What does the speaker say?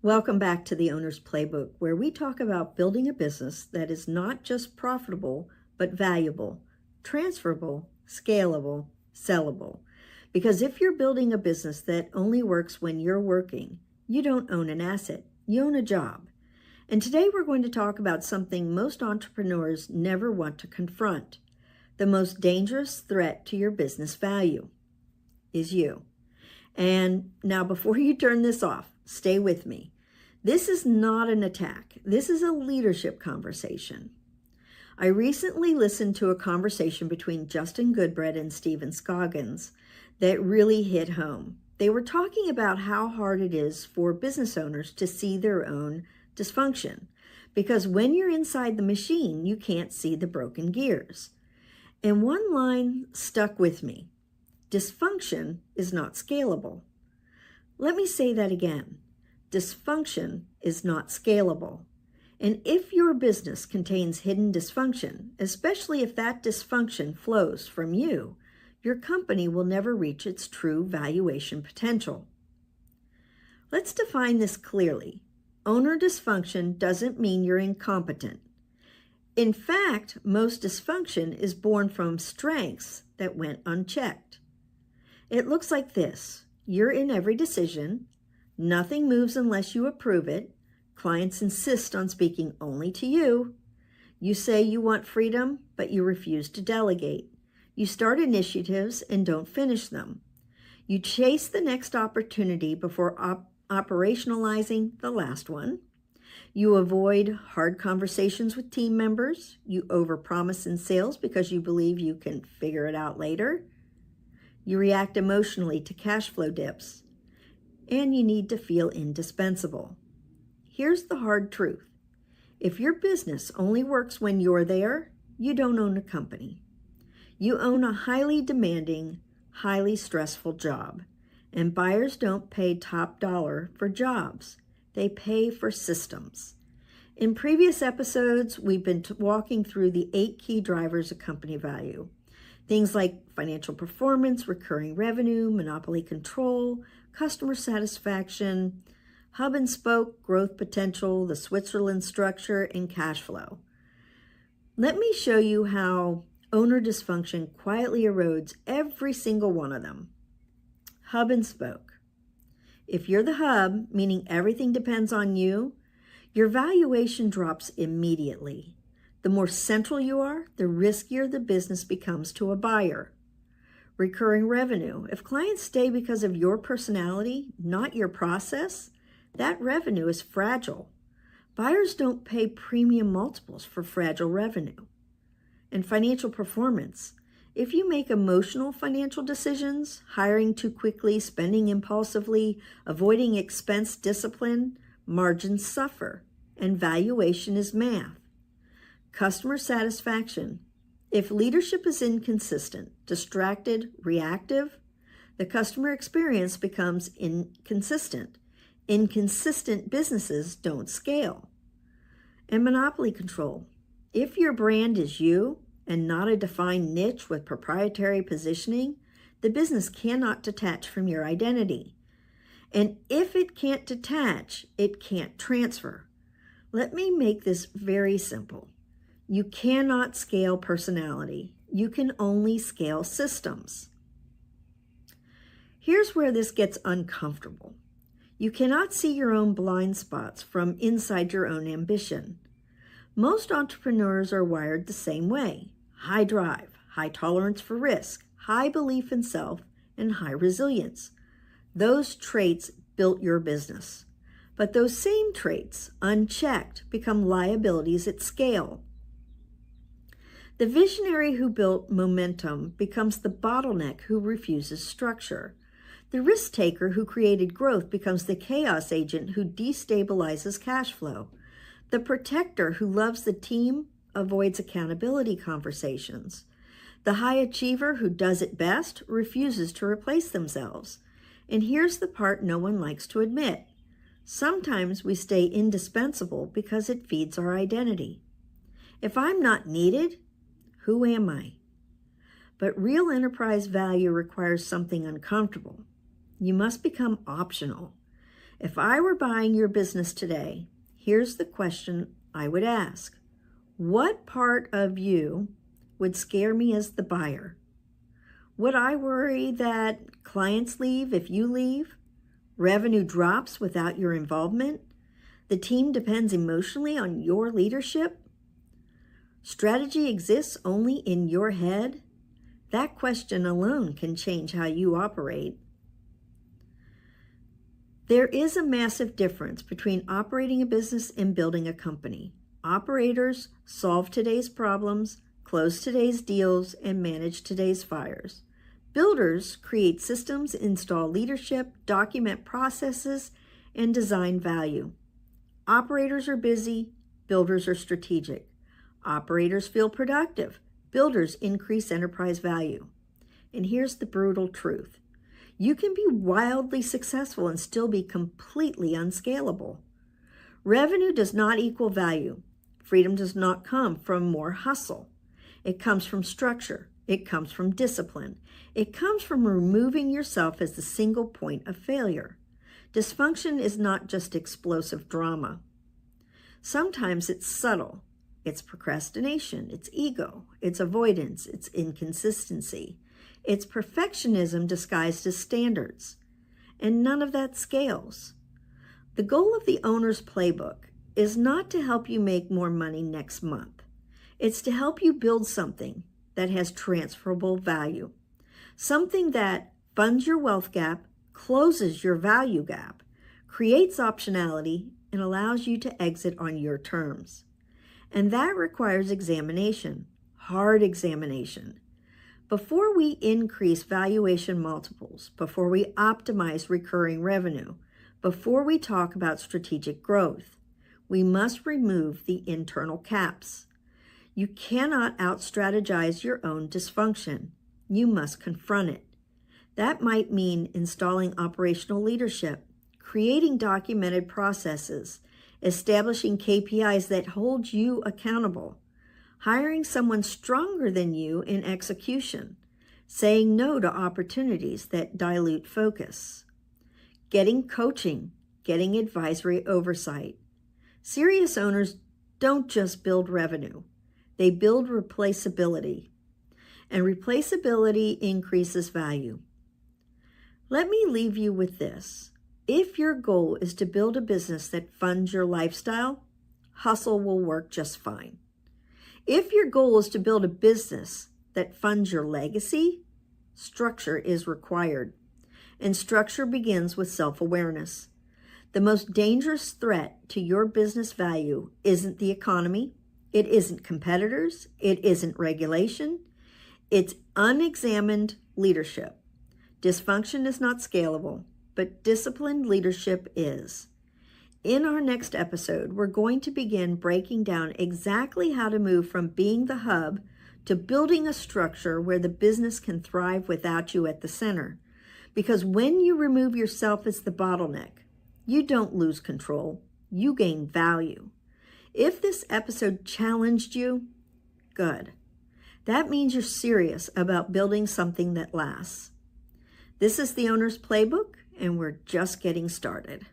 Welcome back to the Owner's Playbook, where we talk about building a business that is not just profitable, but valuable, transferable, scalable, sellable. Because if you're building a business that only works when you're working, you don't own an asset, you own a job. And today we're going to talk about something most entrepreneurs never want to confront. The most dangerous threat to your business value is you. And now before you turn this off, stay with me. This is not an attack. This is a leadership conversation. I recently listened to a conversation between Justin Goodbread and Stephen Scoggins that really hit home. They were talking about how hard it is for business owners to see their own dysfunction, because when you're inside the machine, you can't see the broken gears. And one line stuck with me. Dysfunction is not scalable. Let me say that again. Dysfunction is not scalable. And if your business contains hidden dysfunction, especially if that dysfunction flows from you, your company will never reach its true valuation potential. Let's define this clearly. Owner dysfunction doesn't mean you're incompetent. In fact, most dysfunction is born from strengths that went unchecked. It looks like this. You're in every decision. Nothing moves unless you approve it. Clients insist on speaking only to you. You say you want freedom, but you refuse to delegate. You start initiatives and don't finish them. You chase the next opportunity before operationalizing the last one. You avoid hard conversations with team members. You overpromise in sales because you believe you can figure it out later. You react emotionally to cash flow dips. And you need to feel indispensable. Here's the hard truth. If your business only works when you're there, you don't own a company. You own a highly demanding, highly stressful job. And buyers don't pay top dollar for jobs. They pay for systems. In previous episodes, we've been walking through the 8 key drivers of company value. Things like financial performance, recurring revenue, monopoly control, customer satisfaction, hub and spoke, growth potential, the Switzerland structure, and cash flow. Let me show you how owner dysfunction quietly erodes every single one of them. Hub and spoke. If you're the hub, meaning everything depends on you, your valuation drops immediately. The more central you are, the riskier the business becomes to a buyer. Recurring revenue. If clients stay because of your personality, not your process, that revenue is fragile. Buyers don't pay premium multiples for fragile revenue. And financial performance. If you make emotional financial decisions, hiring too quickly, spending impulsively, avoiding expense discipline, margins suffer, and valuation is math. Customer satisfaction. If leadership is inconsistent, distracted, reactive, the customer experience becomes inconsistent. Inconsistent businesses don't scale. And monopoly control. If your brand is you and not a defined niche with proprietary positioning, the business cannot detach from your identity. And if it can't detach, it can't transfer. Let me make this very simple. You cannot scale personality. You can only scale systems. Here's where this gets uncomfortable. You cannot see your own blind spots from inside your own ambition. Most entrepreneurs are wired the same way. High drive, high tolerance for risk, high belief in self, and high resilience. Those traits built your business. But those same traits, unchecked, become liabilities at scale. The visionary who built momentum becomes the bottleneck who refuses structure. The risk taker who created growth becomes the chaos agent who destabilizes cash flow. The protector who loves the team avoids accountability conversations. The high achiever who does it best refuses to replace themselves. And here's the part no one likes to admit. Sometimes we stay indispensable because it feeds our identity. If I'm not needed, who am I? But real enterprise value requires something uncomfortable. You must become optional. If I were buying your business today, here's the question I would ask. What part of you would scare me as the buyer? Would I worry that clients leave if you leave? Revenue drops without your involvement? The team depends emotionally on your leadership? Strategy exists only in your head? That question alone can change how you operate. There is a massive difference between operating a business and building a company. Operators solve today's problems, close today's deals, and manage today's fires. Builders create systems, install leadership, document processes, and design value. Operators are busy, builders are strategic. Operators feel productive, builders increase enterprise value. And here's the brutal truth. You can be wildly successful and still be completely unscalable. Revenue does not equal value. Freedom does not come from more hustle. It comes from structure. It comes from discipline. It comes from removing yourself as the single point of failure. Dysfunction is not just explosive drama. Sometimes it's subtle. It's procrastination. It's ego. It's avoidance. It's inconsistency. It's perfectionism disguised as standards. And none of that scales. The goal of the owner's playbook is not to help you make more money next month. It's to help you build something that has transferable value. Something that funds your wealth gap, closes your value gap, creates optionality, and allows you to exit on your terms. And that requires examination, hard examination. Before we increase valuation multiples, before we optimize recurring revenue, before we talk about strategic growth, we must remove the internal caps. You cannot out-strategize your own dysfunction. You must confront it. That might mean installing operational leadership, creating documented processes, establishing KPIs that hold you accountable, hiring someone stronger than you in execution, saying no to opportunities that dilute focus, getting coaching, getting advisory oversight. Serious owners don't just build revenue. They build replaceability, and replaceability increases value. Let me leave you with this. If your goal is to build a business that funds your lifestyle, hustle will work just fine. If your goal is to build a business that funds your legacy, structure is required. And structure begins with self-awareness. The most dangerous threat to your business value isn't the economy. It isn't competitors. It isn't regulation. It's unexamined leadership. Dysfunction is not scalable, but disciplined leadership is. In our next episode, we're going to begin breaking down exactly how to move from being the hub to building a structure where the business can thrive without you at the center. Because when you remove yourself as the bottleneck, you don't lose control, you gain value. If this episode challenged you, good. That means you're serious about building something that lasts. This is the Owner's Playbook, and we're just getting started.